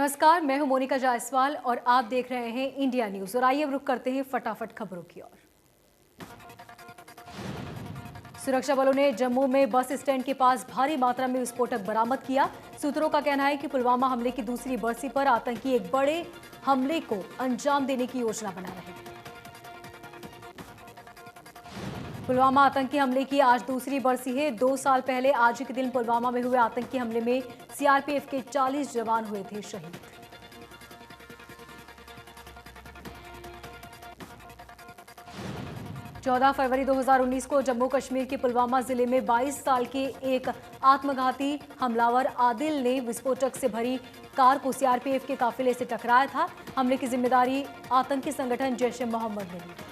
नमस्कार, मैं हूं मोनिका जायसवाल और आप देख रहे हैं इंडिया न्यूज। और आइए अब रुक करते हैं फटाफट खबरों की ओर। सुरक्षा बलों ने जम्मू में बस स्टैंड के पास भारी मात्रा में विस्फोटक बरामद किया। सूत्रों का कहना है कि पुलवामा हमले की दूसरी बरसी पर आतंकी एक बड़े हमले को अंजाम देने की योजना बना रहे हैं। पुलवामा आतंकी हमले की आज दूसरी बरसी है। 2 साल पहले आज के दिन पुलवामा में हुए आतंकी हमले में सीआरपीएफ के 40 जवान हुए थे शहीद। चौदह फरवरी 2019 को जम्मू कश्मीर के पुलवामा जिले में 22 साल के एक आत्मघाती हमलावर आदिल ने विस्फोटक से भरी कार को सीआरपीएफ के काफिले से टकराया था। हमले की जिम्मेदारी आतंकी संगठन जैश-ए-मोहम्मद ने ली।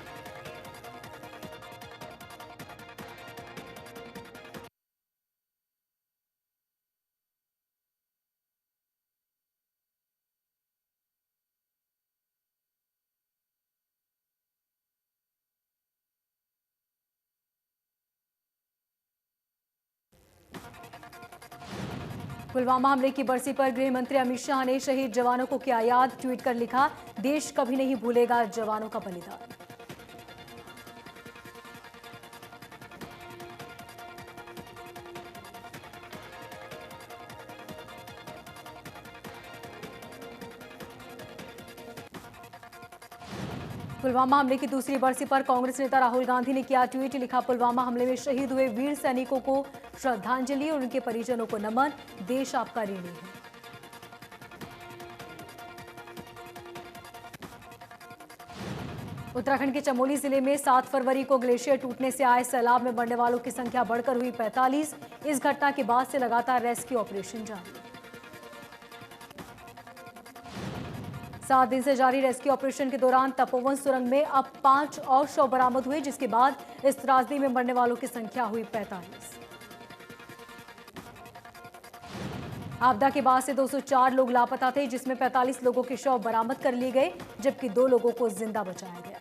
पुलवामा हमले की बरसी पर गृह मंत्री अमित शाह ने शहीद जवानों को किया याद। ट्वीट कर लिखा, देश कभी नहीं भूलेगा जवानों का बलिदान। पुलवामा हमले की दूसरी बरसी पर कांग्रेस नेता राहुल गांधी ने किया ट्वीट। लिखा, पुलवामा हमले में शहीद हुए वीर सैनिकों को श्रद्धांजलि और उनके परिजनों को नमन। देश आपका ऋणी है। उत्तराखंड के चमोली जिले में 7 फरवरी को ग्लेशियर टूटने से आए सैलाब में मरने वालों की संख्या बढ़कर हुई 45। इस घटना के बाद से लगातार रेस्क्यू ऑपरेशन जारी। 7 दिन से जारी रेस्क्यू ऑपरेशन के दौरान तपोवन सुरंग में अब 5 और शव बरामद हुए, जिसके बाद इस त्रासदी में मरने वालों की संख्या हुई 45। आपदा के बाद से 204 लोग लापता थे, जिसमें 45 लोगों के शव बरामद कर लिए गए, जबकि 2 लोगों को जिंदा बचाया गया।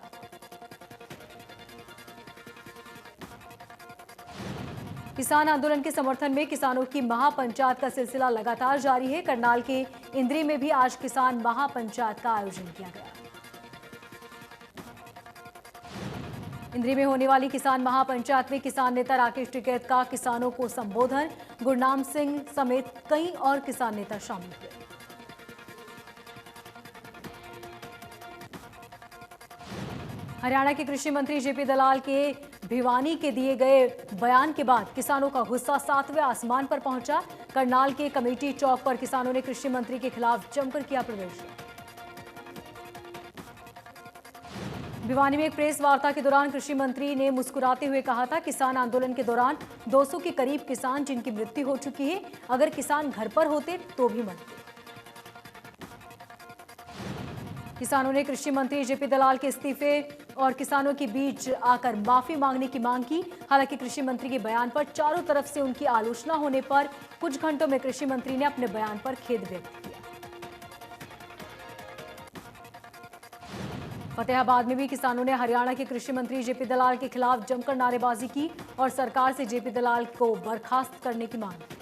किसान आंदोलन के समर्थन में किसानों की महापंचायत का सिलसिला लगातार जारी है। करनाल के इंद्री में भी आज किसान महापंचायत का आयोजन किया गया। इंद्री में होने वाली किसान महापंचायत में किसान नेता राकेश टिकैत का किसानों को संबोधन। गुरनाम सिंह समेत कई और किसान नेता शामिल हुए। हरियाणा के कृषि मंत्री जेपी दलाल के भिवानी के दिए गए बयान के बाद किसानों का गुस्सा 7वें आसमान पर पहुंचा। करनाल के कमेटी चौक पर किसानों ने कृषि मंत्री के खिलाफ जमकर किया प्रदर्शन। भिवानी में एक प्रेस वार्ता के दौरान कृषि मंत्री ने मुस्कुराते हुए कहा था, किसान आंदोलन के दौरान 200 के करीब किसान जिनकी मृत्यु हो चुकी है, अगर किसान घर पर होते तो भी मरते। किसानों ने कृषि मंत्री जेपी दलाल के इस्तीफे और किसानों के बीच आकर माफी मांगने की मांग की। हालांकि कृषि मंत्री के बयान पर चारों तरफ से उनकी आलोचना होने पर कुछ घंटों में कृषि मंत्री ने अपने बयान पर खेद व्यक्त किया। फतेहाबाद में भी किसानों ने हरियाणा के कृषि मंत्री जेपी दलाल के खिलाफ जमकर नारेबाजी की और सरकार से जेपी दलाल को बर्खास्त करने की मांग की।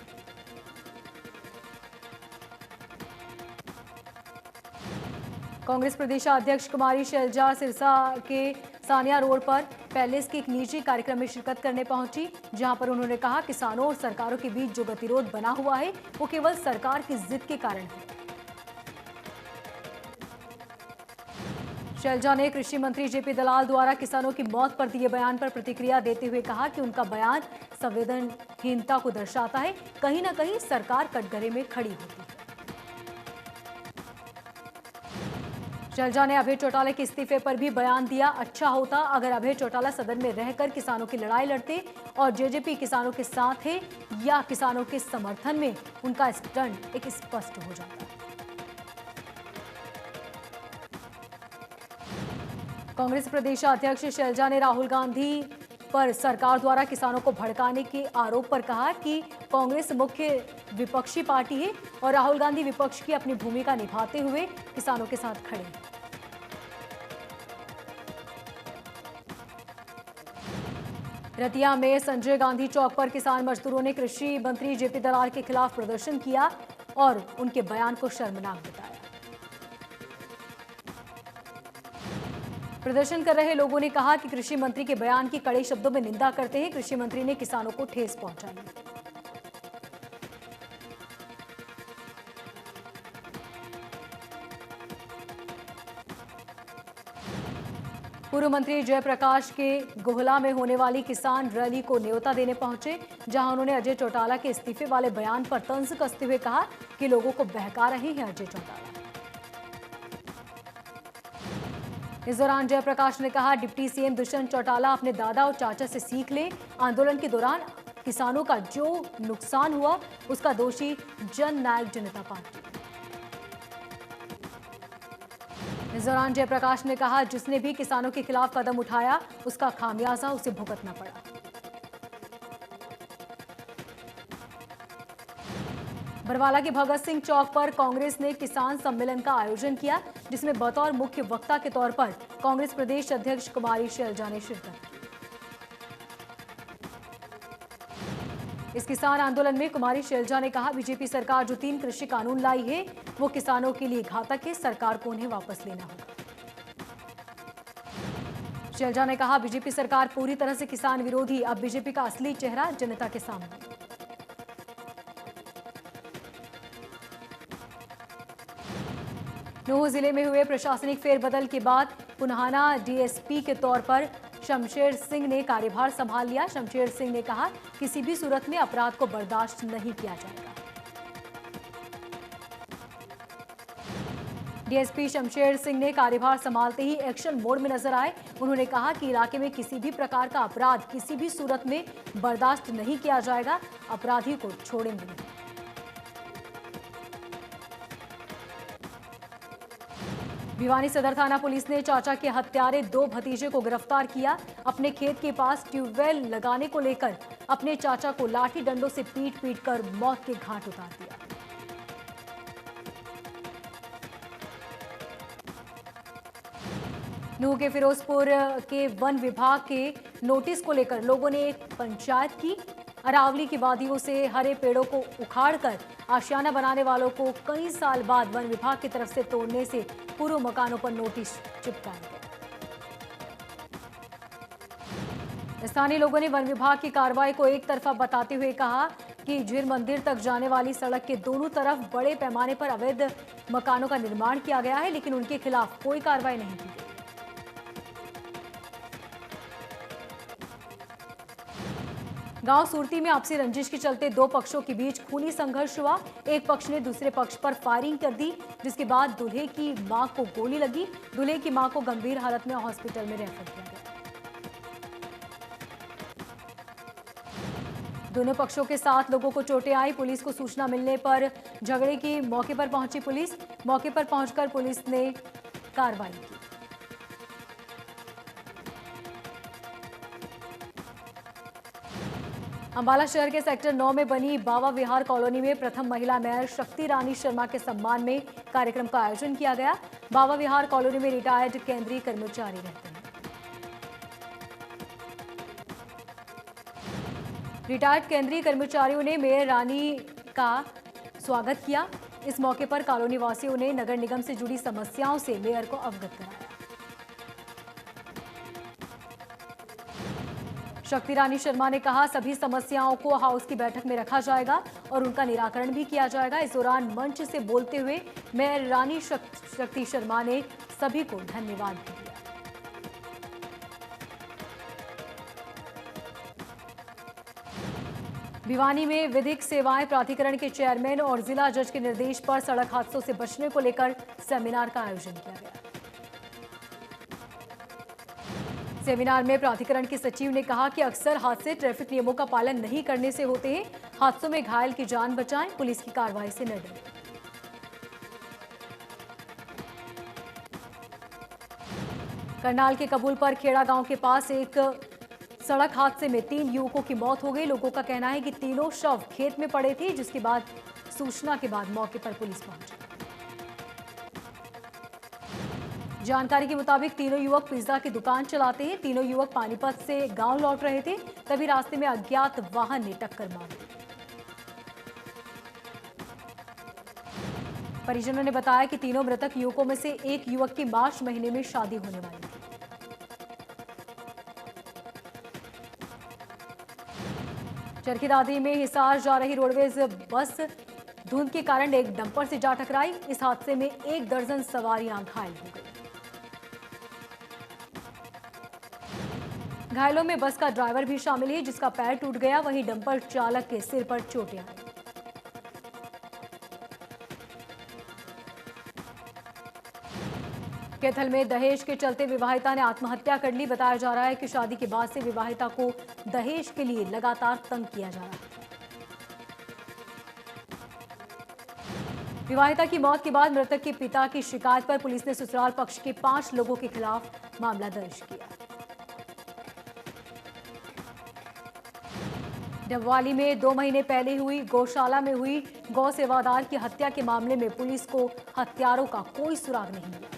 कांग्रेस प्रदेशाध्यक्ष कुमारी शैलजा सिरसा के सानिया रोड पर पैलेस के एक निजी कार्यक्रम में शिरकत करने पहुंची, जहां पर उन्होंने कहा, किसानों और सरकारों के बीच जो गतिरोध बना हुआ है वो केवल सरकार की जिद के कारण है। शैलजा ने कृषि मंत्री जेपी दलाल द्वारा किसानों की मौत पर दिए बयान पर प्रतिक्रिया देते हुए कहा कि उनका बयान संवेदनहीनता को दर्शाता है। कहीं ना कहीं सरकार कटघरे में खड़ी होती है। शैलजा ने अभय चौटाला के इस्तीफे पर भी बयान दिया। अच्छा होता अगर अभय चौटाला सदन में रहकर किसानों की लड़ाई लड़ते और जेजेपी किसानों के साथ है या किसानों के समर्थन में, उनका स्टैंड एक स्पष्ट हो जाता। कांग्रेस प्रदेशाध्यक्ष शैलजा ने राहुल गांधी पर सरकार द्वारा किसानों को भड़काने के आरोप पर कहा कि कांग्रेस मुख्य विपक्षी पार्टी है और राहुल गांधी विपक्ष की अपनी भूमिका निभाते हुए किसानों के साथ खड़े हैं। रतिया में संजय गांधी चौक पर किसान मजदूरों ने कृषि मंत्री जेपी दलाल के खिलाफ प्रदर्शन किया और उनके बयान को शर्मनाक बताया। प्रदर्शन कर रहे लोगों ने कहा कि कृषि मंत्री के बयान की कड़े शब्दों में निंदा करते हैं। कृषि मंत्री ने किसानों को ठेस पहुंचाई। पूर्व मंत्री जयप्रकाश के गोहला में होने वाली किसान रैली को न्योता देने पहुंचे, जहां उन्होंने अजय चौटाला के इस्तीफे वाले बयान पर तंज कसते हुए कहा कि लोगों को बहका रहे हैं अजय चौटाला। इस दौरान जयप्रकाश ने कहा, डिप्टी सीएम दुष्यंत चौटाला अपने दादा और चाचा से सीख ले। आंदोलन के दौरान किसानों का जो नुकसान हुआ उसका दोषी जन नायक जनता पार्टी। इस दौरान जयप्रकाश ने कहा, जिसने भी किसानों के खिलाफ कदम उठाया उसका खामियाजा उसे भुगतना पड़ा। बरवाला के भगत सिंह चौक पर कांग्रेस ने किसान सम्मेलन का आयोजन किया, जिसमें बतौर मुख्य वक्ता के तौर पर कांग्रेस प्रदेश अध्यक्ष कुमारी शैलजा ने शिरकत की। इस किसान आंदोलन में कुमारी शैलजा ने कहा, बीजेपी सरकार जो 3 कृषि कानून लाई है वो किसानों के लिए घातक है, सरकार को उन्हें वापस लेना होगा। शैलजा ने कहा, बीजेपी सरकार पूरी तरह से किसान विरोधी, अब बीजेपी का असली चेहरा जनता के सामने। नूंह जिले में हुए प्रशासनिक फेरबदल के बाद पुन्हाना डीएसपी के तौर पर शमशेर सिंह ने कार्यभार संभाल लिया। शमशेर सिंह ने कहा, किसी भी सूरत में अपराध को बर्दाश्त नहीं किया जाएगा। डीएसपी शमशेर सिंह ने कार्यभार संभालते ही एक्शन मोड में नजर आए। उन्होंने कहा कि इलाके में किसी भी प्रकार का अपराध किसी भी सूरत में बर्दाश्त नहीं किया जाएगा, अपराधी को छोड़ेंगे नहीं। भिवानी सदर थाना पुलिस ने चाचा के हत्यारे 2 भतीजे को गिरफ्तार किया। अपने खेत के पास ट्यूबवेल लगाने को लेकर अपने चाचा को लाठी डंडों से पीट कर मौत के घाट उतार दिया। नूंह के फिरोजपुर के वन विभाग के नोटिस को लेकर लोगों ने एक पंचायत की। अरावली की वादियों से हरे पेड़ों को उखाड़कर आशियाना बनाने वालों को कई साल बाद वन विभाग की तरफ से तोड़ने से पूर्व मकानों पर नोटिस चिपकाए गए। स्थानीय लोगों ने वन विभाग की कार्रवाई को एक तरफा बताते हुए कहा कि झीर मंदिर तक जाने वाली सड़क के दोनों तरफ बड़े पैमाने पर अवैध मकानों का निर्माण किया गया है, लेकिन उनके खिलाफ कोई कार्रवाई नहीं की गई। गांव सुरती में आपसी रंजिश के चलते 2 पक्षों के बीच खूनी संघर्ष हुआ। एक पक्ष ने दूसरे पक्ष पर फायरिंग कर दी, जिसके बाद दूल्हे की मां को गोली लगी। दूल्हे की मां को गंभीर हालत में हॉस्पिटल में रेफर किया गया। दोनों पक्षों के 7 लोगों को चोटें आई। पुलिस को सूचना मिलने पर झगड़े की मौके पर पहुंची पुलिस। मौके पर पहुंचकर पुलिस ने कार्रवाई की। अंबाला शहर के सेक्टर 9 में बनी बाबा विहार कॉलोनी में प्रथम महिला मेयर शक्ति रानी शर्मा के सम्मान में कार्यक्रम का आयोजन किया गया। बाबा विहार कॉलोनी में रिटायर्ड केंद्रीय कर्मचारी रहते हैं। रिटायर्ड केंद्रीय कर्मचारियों ने मेयर रानी का स्वागत किया। इस मौके पर कॉलोनी वासियों ने नगर निगम से जुड़ी समस्याओं से मेयर को अवगत कराया। शक्ति रानी शर्मा ने कहा, सभी समस्याओं को हाउस की बैठक में रखा जाएगा और उनका निराकरण भी किया जाएगा। इस दौरान मंच से बोलते हुए मेयर रानी शक्ति शर्मा ने सभी को धन्यवाद दिया। भिवानी में विधिक सेवाएं प्राधिकरण के चेयरमैन और जिला जज के निर्देश पर सड़क हादसों से बचने को लेकर सेमिनार का आयोजन किया गया। सेमिनार में प्राधिकरण के सचिव ने कहा कि अक्सर हादसे ट्रैफिक नियमों का पालन नहीं करने से होते हैं। हादसों में घायल की जान बचाएं, पुलिस की कार्रवाई से न डरें। करनाल के कबूल पर खेड़ा गांव के पास एक सड़क हादसे में 3 युवकों की मौत हो गई। लोगों का कहना है कि तीनों शव खेत में पड़े थे, जिसके बाद सूचना के बाद मौके पर पुलिस पहुंची। जानकारी के मुताबिक तीनों युवक पिज्जा की दुकान चलाते हैं। तीनों युवक पानीपत से गांव लौट रहे थे, तभी रास्ते में अज्ञात वाहन ने टक्कर मार दी। परिजनों ने बताया कि तीनों मृतक युवकों में से एक युवक की मार्च महीने में शादी होने वाली थी। चरखी दादरी में हिसार जा रही रोडवेज बस धुंध के कारण एक डंपर से जा टकराई। इस हादसे में 1 दर्जन सवारियां घायल हो गई। घायलों में बस का ड्राइवर भी शामिल है, जिसका पैर टूट गया। वहीं डंपर चालक के सिर पर चोटें आई। कैथल में दहेज के चलते विवाहिता ने आत्महत्या कर ली। बताया जा रहा है कि शादी के बाद से विवाहिता को दहेज के लिए लगातार तंग किया जा रहा है। विवाहिता की मौत के बाद मृतक के पिता की शिकायत पर पुलिस ने ससुराल पक्ष के 5 लोगों के खिलाफ मामला दर्ज किया। डबवाली में 2 महीने पहले हुई गौशाला में हुई गौ सेवादार की हत्या के मामले में पुलिस को हत्यारों का कोई सुराग नहीं मिला।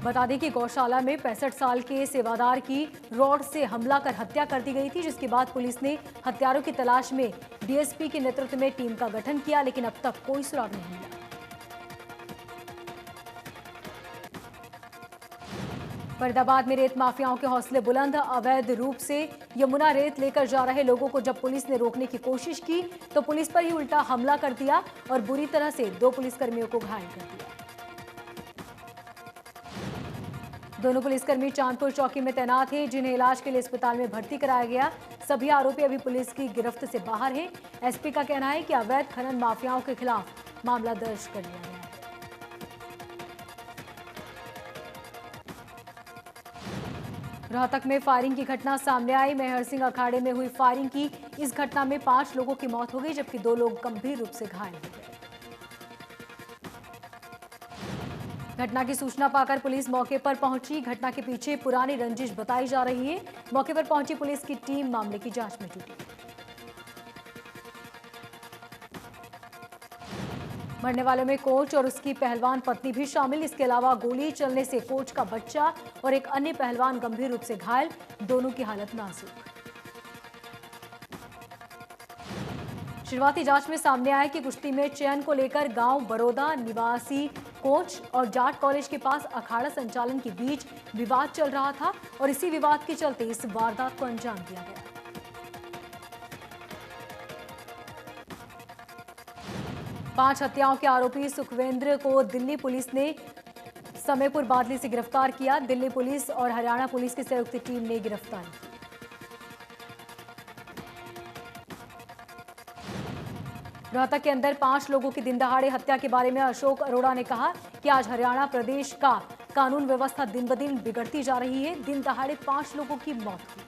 बता दें कि गौशाला में 65 साल के सेवादार की रॉड से हमला कर हत्या कर दी गई थी, जिसके बाद पुलिस ने हत्यारों की तलाश में डीएसपी के नेतृत्व में टीम का गठन किया, लेकिन अब तक कोई सुराग नहीं मिला। फरीदाबाद में रेत माफियाओं के हौसले बुलंद। अवैध रूप से यमुना रेत लेकर जा रहे लोगों को जब पुलिस ने रोकने की कोशिश की तो पुलिस पर ही उल्टा हमला कर दिया और बुरी तरह से 2 पुलिसकर्मियों को घायल कर दिया। दोनों पुलिसकर्मी चांदपुर चौकी में तैनात हैं, जिन्हें इलाज के लिए अस्पताल में भर्ती कराया गया। सभी आरोपी अभी पुलिस की गिरफ्त से बाहर हैं। एसपी का कहना है कि अवैध खनन माफियाओं के खिलाफ मामला दर्ज कर लिया गया है। रोहतक में फायरिंग की घटना सामने आई। मेहर सिंह अखाड़े में हुई फायरिंग की इस घटना में 5 लोगों की मौत हो गई, जबकि 2 लोग गंभीर रूप से घायल हो गए। घटना की सूचना पाकर पुलिस मौके पर पहुंची। घटना के पीछे पुरानी रंजिश बताई जा रही है। मौके पर पहुंची पुलिस की टीम मामले की जांच में जुटी। मरने वालों में कोच और उसकी पहलवान पत्नी भी शामिल। इसके अलावा गोली चलने से कोच का बच्चा और एक अन्य पहलवान गंभीर रूप से घायल। दोनों की हालत नाजुक। शुरुआती जांच में सामने आया कि कुश्ती में चयन को लेकर गांव बरोदा निवासी कोच और जाट कॉलेज के पास अखाड़ा संचालन के बीच विवाद चल रहा था और इसी विवाद के चलते इस वारदात को अंजाम दिया गया। पांच हत्याओं के आरोपी सुखवेंद्र को दिल्ली पुलिस ने समयपुर बादली से गिरफ्तार किया। दिल्ली पुलिस और हरियाणा पुलिस की संयुक्त टीम ने गिरफ्तार की। रोहतक के अंदर 5 लोगों की दिन दहाड़े हत्या के बारे में अशोक अरोड़ा ने कहा कि आज हरियाणा प्रदेश का कानून व्यवस्था दिन ब दिन बिगड़ती जा रही है। दिन दहाड़े 5 लोगों की मौत हुई।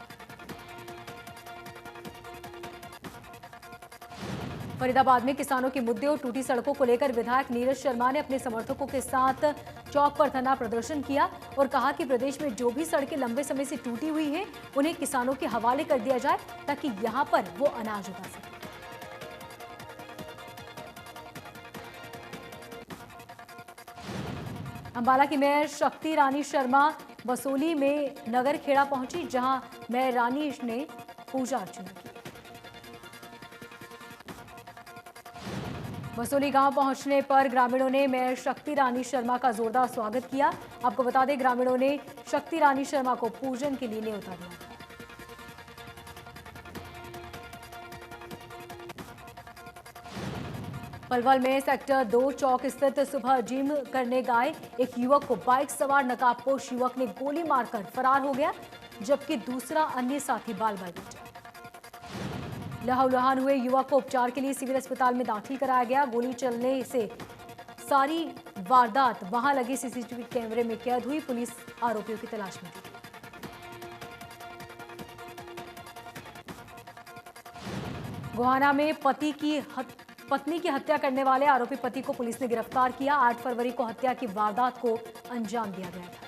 फरीदाबाद में किसानों के मुद्दे और टूटी सड़कों को लेकर विधायक नीरज शर्मा ने अपने समर्थकों के साथ चौक पर धरना प्रदर्शन किया और कहा कि प्रदेश में जो भी सड़कें लंबे समय से टूटी हुई हैं, उन्हें किसानों के हवाले कर दिया जाए ताकि यहां पर वो अनाज उगा सके। अंबाला की मेयर शक्ति रानी शर्मा बसोली में नगर खेड़ा पहुंची, जहां मेयर रानी ने पूजा अर्चना की। बसोली गांव पहुंचने पर ग्रामीणों ने मेयर शक्ति रानी शर्मा का जोरदार स्वागत किया। आपको बता दें, ग्रामीणों ने शक्ति रानी शर्मा को पूजन के लिए न्योता दिया। पलवल में सेक्टर 2 चौक स्थित सुबह जिम करने गए एक युवक को बाइक सवार नकाबपोश युवक ने गोली मारकर फरार हो गया, जबकि दूसरा अन्य साथी बाल बाल बचा। लहूलुहान हुए युवक को उपचार के लिए सिविल अस्पताल में दाखिल कराया गया। गोली चलने से सारी वारदात वहां लगे सीसीटीवी कैमरे में कैद हुई। पुलिस आरोपियों की तलाश में जुटी। गोहाना में पत्नी की हत्या करने वाले आरोपी पति को पुलिस ने गिरफ्तार किया। 8 फरवरी को हत्या की वारदात को अंजाम दिया गया था।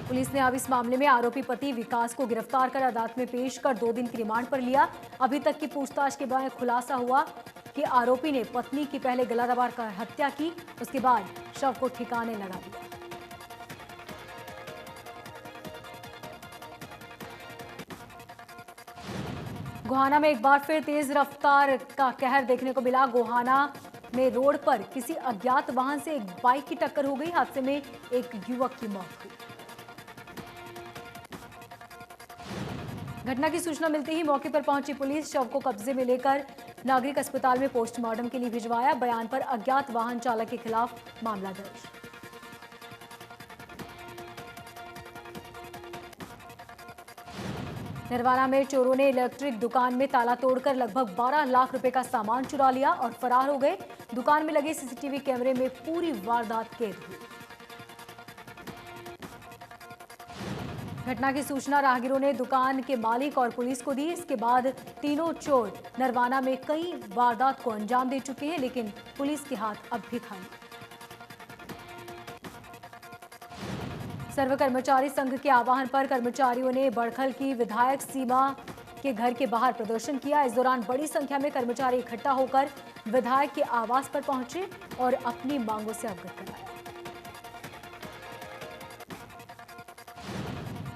पुलिस ने अब इस मामले में आरोपी पति विकास को गिरफ्तार कर अदालत में पेश कर 2 दिन की रिमांड पर लिया। अभी तक की पूछताछ के बाद खुलासा हुआ कि आरोपी ने पत्नी की पहले गला दबाकर हत्या की, उसके बाद शव को ठिकाने लगा दिया। गोहाना में एक बार फिर तेज रफ्तार का कहर देखने को मिला। गोहाना में रोड पर किसी अज्ञात वाहन से एक बाइक की टक्कर हो गई। हादसे में एक युवक की मौत हुई। घटना की सूचना मिलते ही मौके पर पहुंची पुलिस शव को कब्जे में लेकर नागरिक अस्पताल में पोस्टमार्टम के लिए भिजवाया। बयान पर अज्ञात वाहन चालक के खिलाफ मामला दर्ज। नरवाना में चोरों ने इलेक्ट्रिक दुकान में ताला तोड़कर लगभग 12 लाख रुपए का सामान चुरा लिया और फरार हो गए। दुकान में लगे सीसीटीवी कैमरे में पूरी वारदात कैद हुई। घटना की सूचना राहगीरों ने दुकान के मालिक और पुलिस को दी। इसके बाद तीनों चोर नरवाना में कई वारदात को अंजाम दे चुके हैं, लेकिन पुलिस के हाथ अब भी खाली। सर्व कर्मचारी संघ के आह्वान पर कर्मचारियों ने बड़खल की विधायक सीमा के घर के बाहर प्रदर्शन किया। इस दौरान बड़ी संख्या में कर्मचारी इकट्ठा होकर विधायक के आवास पर पहुंचे और अपनी मांगों से अवगत कराया।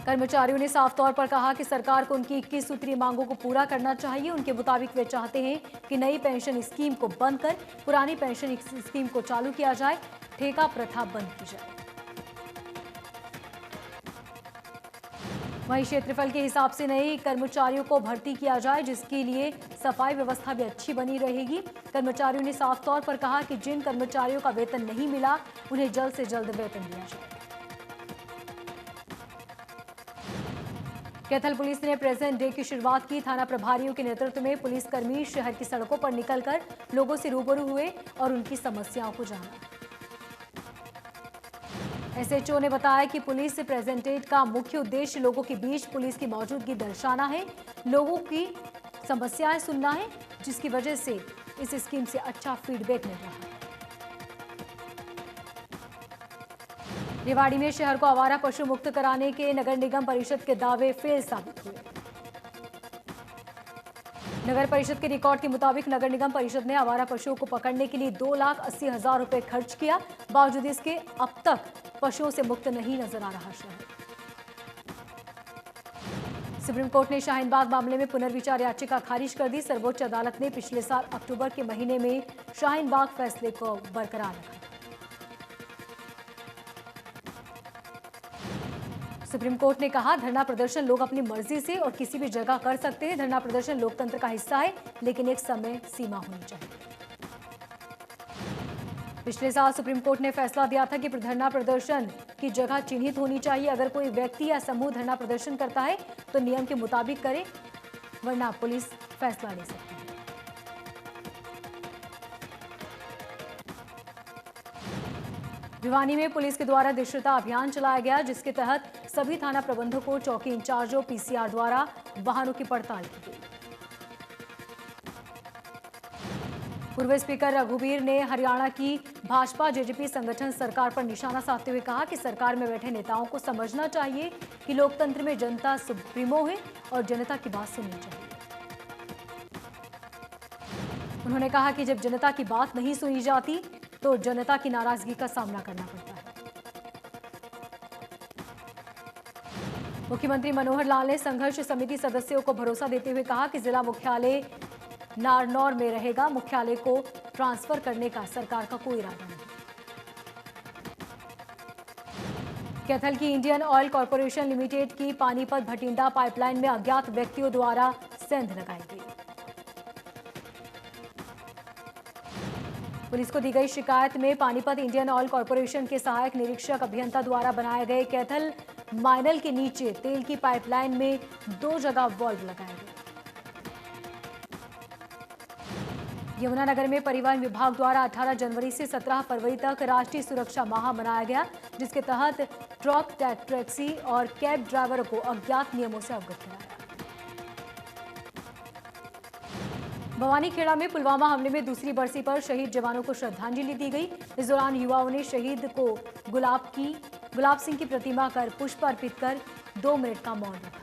कर्मचारियों ने साफ तौर पर कहा कि सरकार को उनकी 21 सूत्रीय मांगों को पूरा करना चाहिए। उनके मुताबिक वे चाहते हैं कि नई पेंशन स्कीम को बंद कर पुरानी पेंशन स्कीम को चालू किया जाए, ठेका प्रथा बंद की जाए। वहीं क्षेत्रफल के हिसाब से नए कर्मचारियों को भर्ती किया जाए, जिसके लिए सफाई व्यवस्था भी अच्छी बनी रहेगी। कर्मचारियों ने साफ तौर पर कहा कि जिन कर्मचारियों का वेतन नहीं मिला उन्हें जल्द से जल्द वेतन दिया जाए। कैथल पुलिस ने प्रेजेंट डे की शुरुआत की। थाना प्रभारियों के नेतृत्व में पुलिसकर्मी शहर की सड़कों पर निकलकर लोगों से रूबरू हुए और उनकी समस्याओं को जाना। एसएचओ ने बताया कि पुलिस प्रेजेंटेट का मुख्य उद्देश्य लोगों के बीच पुलिस की मौजूदगी दर्शाना है, लोगों की समस्याएं सुनना है, जिसकी वजह से इस स्कीम से अच्छा फीडबैक मिल रहा है। रेवाड़ी में शहर को आवारा पशु मुक्त कराने के नगर निगम परिषद के दावे फेल साबित हुए। नगर परिषद के रिकॉर्ड के मुताबिक नगर निगम परिषद ने आवारा पशुओं को पकड़ने के लिए 2,80,000 रुपए खर्च किया। बावजूद इसके अब तक पशुओं से मुक्त नहीं नजर आ रहा शहर। सुप्रीम कोर्ट ने शाहीन बाग मामले में पुनर्विचार याचिका खारिज कर दी। सर्वोच्च अदालत ने पिछले साल अक्टूबर के महीने में शाहीन बाग फैसले को बरकरार रखा। सुप्रीम कोर्ट ने कहा, धरना प्रदर्शन लोग अपनी मर्जी से और किसी भी जगह कर सकते हैं। धरना प्रदर्शन लोकतंत्र का हिस्सा है, लेकिन एक समय सीमा होनी चाहिए। पिछले साल सुप्रीम कोर्ट ने फैसला दिया था कि धरना प्रदर्शन की जगह चिन्हित होनी चाहिए। अगर कोई व्यक्ति या समूह धरना प्रदर्शन करता है तो नियम के मुताबिक करे, वरना पुलिस फैसला ले सकती है। भिवानी में पुलिस के द्वारा दृश्यता अभियान चलाया गया, जिसके तहत सभी थाना प्रबंधकों, चौकी इंचार्जों, पीसीआर द्वारा वाहनों की पड़ताल की गई। पूर्व स्पीकर रघुवीर ने हरियाणा की भाजपा जेजेपी संगठन सरकार पर निशाना साधते हुए कहा कि सरकार में बैठे नेताओं को समझना चाहिए कि लोकतंत्र में जनता सुप्रीमो है और जनता की बात सुननी चाहिए। उन्होंने कहा कि जब जनता की बात नहीं सुनी जाती तो जनता की नाराजगी का सामना करना पड़ता है। मुख्यमंत्री मनोहर लाल ने संघर्ष समिति सदस्यों को भरोसा देते हुए कहा कि जिला मुख्यालय नारनौर में रहेगा। मुख्यालय को ट्रांसफर करने का सरकार का कोई इरादा नहीं। कैथल की इंडियन ऑयल कॉर्पोरेशन लिमिटेड की पानीपत भटिंडा पाइपलाइन में अज्ञात व्यक्तियों द्वारा सेंध लगाई गई। पुलिस को दी गई शिकायत में पानीपत इंडियन ऑयल कॉर्पोरेशन के सहायक निरीक्षक अभियंता द्वारा बनाए गए कैथल माइनल के नीचे तेल की पाइपलाइन में 2 जगह वाल्व लगाए गए। यमुनानगर में परिवहन विभाग द्वारा 18 जनवरी से 17 फरवरी तक राष्ट्रीय सुरक्षा माह मनाया गया, जिसके तहत ट्रक, टैक्सी और कैब ड्राइवरों को अज्ञात नियमों से अवगत कराया। भवानीखेड़ा में पुलवामा हमले में दूसरी बरसी पर शहीद जवानों को श्रद्धांजलि दी गई। इस दौरान युवाओं ने शहीद को गुलाब सिंह की प्रतिमा कर पुष्प अर्पित कर 2 मिनट का मौन रखा।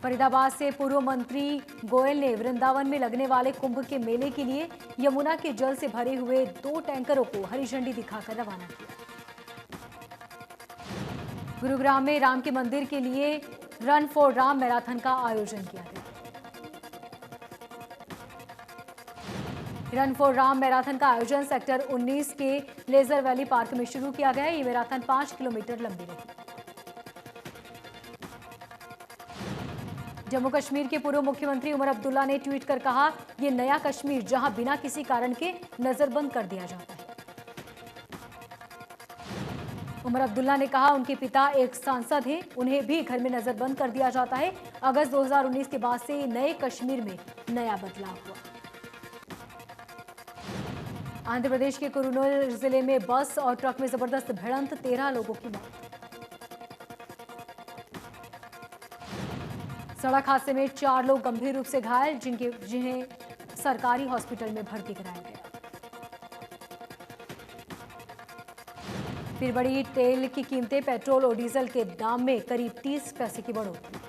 फरीदाबाद से पूर्व मंत्री गोयल ने वृंदावन में लगने वाले कुंभ के मेले के लिए यमुना के जल से भरे हुए 2 टैंकरों को हरी झंडी दिखाकर रवाना किया। गुरुग्राम में राम के मंदिर के लिए रन फॉर राम मैराथन का आयोजन किया गया। रन फॉर राम मैराथन का आयोजन सेक्टर 19 के लेजर वैली पार्क में शुरू किया गया। ये मैराथन 5 किलोमीटर लंबी रही। जम्मू कश्मीर के पूर्व मुख्यमंत्री उमर अब्दुल्ला ने ट्वीट कर कहा, ये नया कश्मीर जहां बिना किसी कारण के नजरबंद कर दिया जाता है। उमर अब्दुल्ला ने कहा, उनके पिता एक सांसद हैं, उन्हें भी घर में नजरबंद कर दिया जाता है। अगस्त 2019 के बाद से नए कश्मीर में नया बदलाव हुआ। आंध्र प्रदेश के कुरुनूल जिले में बस और ट्रक में जबरदस्त भिड़ंत, 13 लोगों की मौत। सड़क हादसे में 4 लोग गंभीर रूप से घायल, जिन्हें सरकारी हॉस्पिटल में भर्ती कराया गया। फिर बढ़ी तेल की कीमतें, पेट्रोल और डीजल के दाम में करीब 30 पैसे की बढ़ोतरी।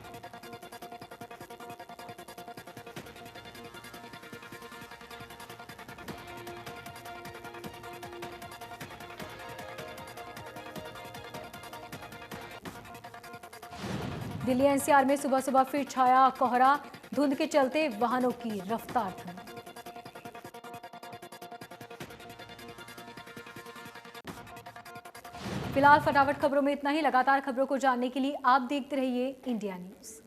दिल्ली एनसीआर में सुबह सुबह फिर छाया कोहरा, धुंध के चलते वाहनों की रफ्तार थमी। फिलहाल फटाफट खबरों में इतना ही। लगातार खबरों को जानने के लिए आप देखते रहिए इंडिया न्यूज।